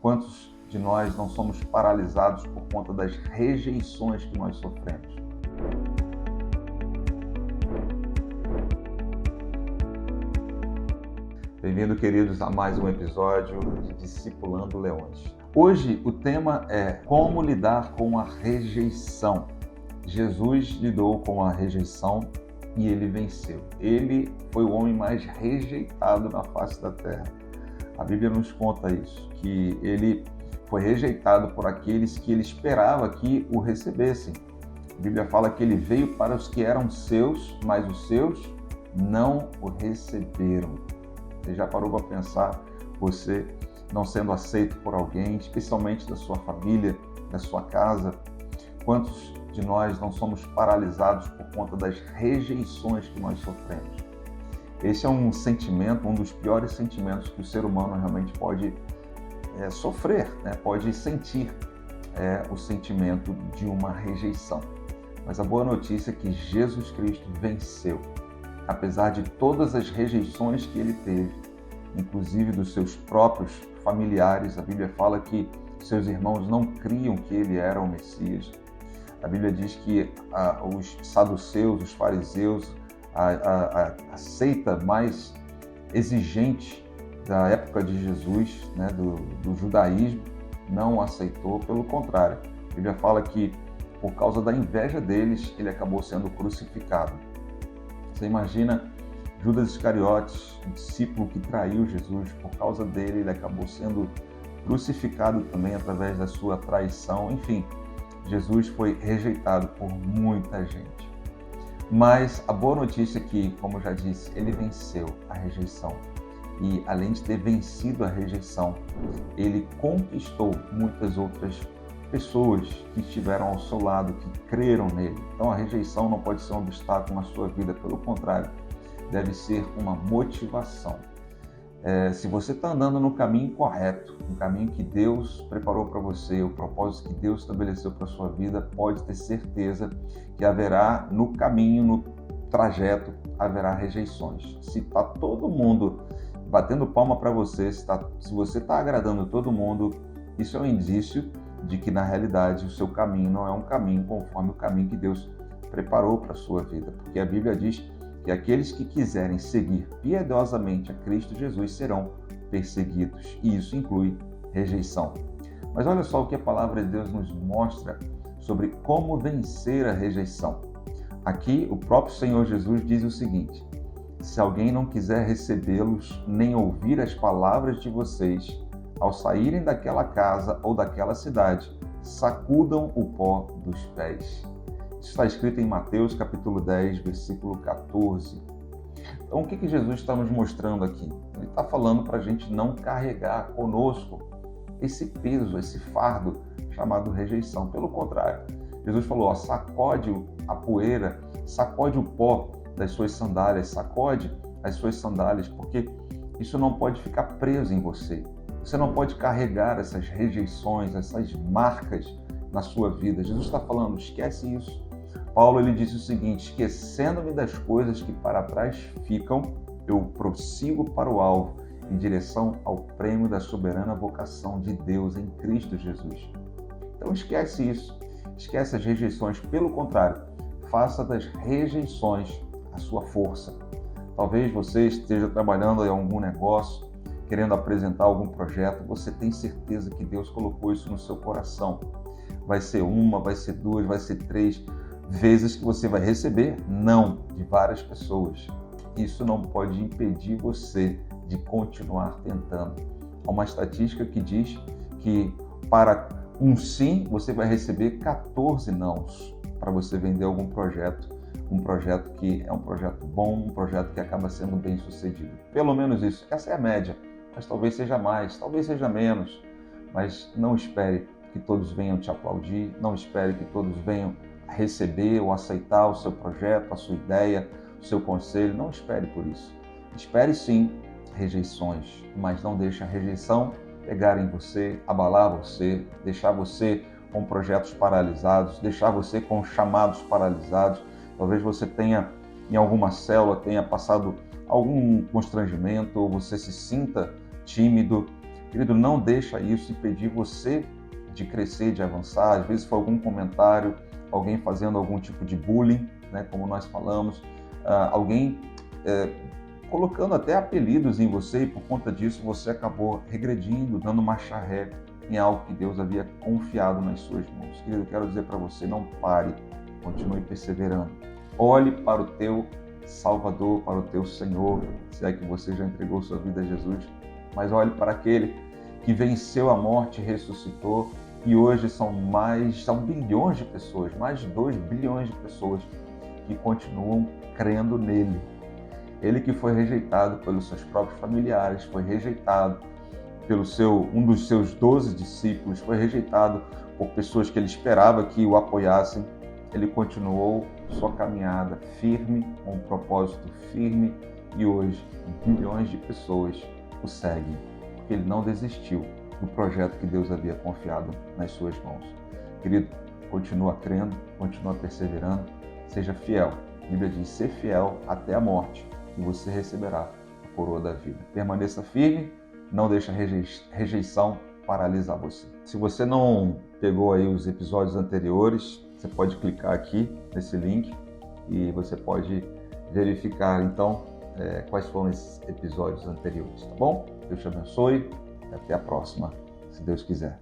Quantos de nós não somos paralisados por conta das rejeições que nós sofremos? Bem-vindo, queridos, a mais um episódio de Discipulando Leões. Hoje o tema é como lidar com a rejeição. Jesus lidou com a rejeição e ele venceu. Ele foi o homem mais rejeitado na face da terra. A Bíblia nos conta isso, que ele foi rejeitado por aqueles que ele esperava que o recebessem. A Bíblia fala que ele veio para os que eram seus, mas os seus não o receberam. Você já parou para pensar, você não sendo aceito por alguém, especialmente da sua família, da sua casa? Quantos de nós não somos paralisados por conta das rejeições que nós sofremos? Esse é um sentimento, um dos piores sentimentos que o ser humano realmente pode sofrer, né? Pode sentir o sentimento de uma rejeição. Mas a boa notícia é que Jesus Cristo venceu. Apesar de todas as rejeições que ele teve, inclusive dos seus próprios familiares, a Bíblia fala que seus irmãos não criam que ele era o Messias. A Bíblia diz que os saduceus, os fariseus, a seita mais exigente da época de Jesus, né, do judaísmo, não o aceitou, pelo contrário. A Bíblia fala que por causa da inveja deles, ele acabou sendo crucificado. Você imagina Judas Iscariotes, um discípulo que traiu Jesus, por causa dele ele acabou sendo crucificado também através da sua traição. Enfim, Jesus foi rejeitado por muita gente. Mas a boa notícia é que, como eu já disse, ele venceu a rejeição. E além de ter vencido a rejeição, ele conquistou muitas outras pessoas que estiveram ao seu lado, que creram nele. Então a rejeição não pode ser um obstáculo na sua vida, pelo contrário, deve ser uma motivação. Se você está andando no caminho correto, no caminho que Deus preparou para você, o propósito que Deus estabeleceu para a sua vida, pode ter certeza que haverá no caminho, no trajeto, haverá rejeições. Se está todo mundo batendo palma para você, se você está agradando todo mundo, isso é um indício de que, na realidade, o seu caminho não é um caminho conforme o caminho que Deus preparou para a sua vida. Porque a Bíblia diz que aqueles que quiserem seguir piedosamente a Cristo Jesus serão perseguidos. E isso inclui rejeição. Mas olha só o que a palavra de Deus nos mostra sobre como vencer a rejeição. Aqui, o próprio Senhor Jesus diz o seguinte: se alguém não quiser recebê-los, nem ouvir as palavras de vocês, ao saírem daquela casa ou daquela cidade, sacudam o pó dos pés. Isso está escrito em Mateus capítulo 10, versículo 14. Então, o que Jesus está nos mostrando aqui? Ele está falando para a gente não carregar conosco esse peso, esse fardo chamado rejeição. Pelo contrário, Jesus falou, sacode a poeira, sacode o pó das suas sandálias, sacode as suas sandálias, porque isso não pode ficar preso em você. Você não pode carregar essas rejeições, essas marcas na sua vida. Jesus está falando, esquece isso. Paulo ele disse o seguinte: esquecendo-me das coisas que para trás ficam, eu prossigo para o alvo, em direção ao prêmio da soberana vocação de Deus em Cristo Jesus. Então esquece isso, esquece as rejeições. Pelo contrário, faça das rejeições a sua força. Talvez você esteja trabalhando em algum negócio, querendo apresentar algum projeto, você tem certeza que Deus colocou isso no seu coração. Vai ser uma, vai ser duas, vai ser três vezes que você vai receber não de várias pessoas. Isso não pode impedir você de continuar tentando. Há uma estatística que diz que para um sim, você vai receber 14 nãos para você vender algum projeto. Um projeto que é um projeto bom, um projeto que acaba sendo bem sucedido. Pelo menos isso. Essa é a média. Mas talvez seja mais, talvez seja menos. Mas não espere que todos venham te aplaudir, não espere que todos venham receber ou aceitar o seu projeto, a sua ideia, o seu conselho. Não espere por isso. Espere sim rejeições, mas não deixe a rejeição pegar em você, abalar você, deixar você com projetos paralisados, deixar você com chamados paralisados. Talvez você tenha, em alguma célula, tenha passado algum constrangimento, ou você se sinta tímido, Querido, não deixa isso impedir você de crescer, de avançar. Às vezes foi algum comentário, alguém fazendo algum tipo de bullying, né, como nós falamos, alguém colocando até apelidos em você, e por conta disso você acabou regredindo, dando marcha ré em algo que Deus havia confiado nas suas mãos. Querido, eu quero dizer para você, não pare, continue perseverando. Olhe para o teu Salvador, para o teu Senhor, se é que você já entregou sua vida a Jesus, mas olhe para aquele que venceu a morte e ressuscitou, e hoje são bilhões de pessoas, mais de 2 bilhões de pessoas que continuam crendo nele. Ele que foi rejeitado pelos seus próprios familiares, foi rejeitado pelo um dos seus 12 discípulos, foi rejeitado por pessoas que ele esperava que o apoiassem. Ele continuou sua caminhada firme, com um propósito firme, e hoje bilhões de pessoas o seguem, porque ele não desistiu do projeto que Deus havia confiado nas suas mãos. Querido, continua crendo, continua perseverando, seja fiel. A Bíblia diz, ser fiel até a morte, e você receberá a coroa da vida. Permaneça firme, não deixe a rejeição paralisar você. Se você não pegou aí os episódios anteriores, você pode clicar aqui nesse link e você pode verificar então quais foram esses episódios anteriores, tá bom? Deus te abençoe e até a próxima, se Deus quiser.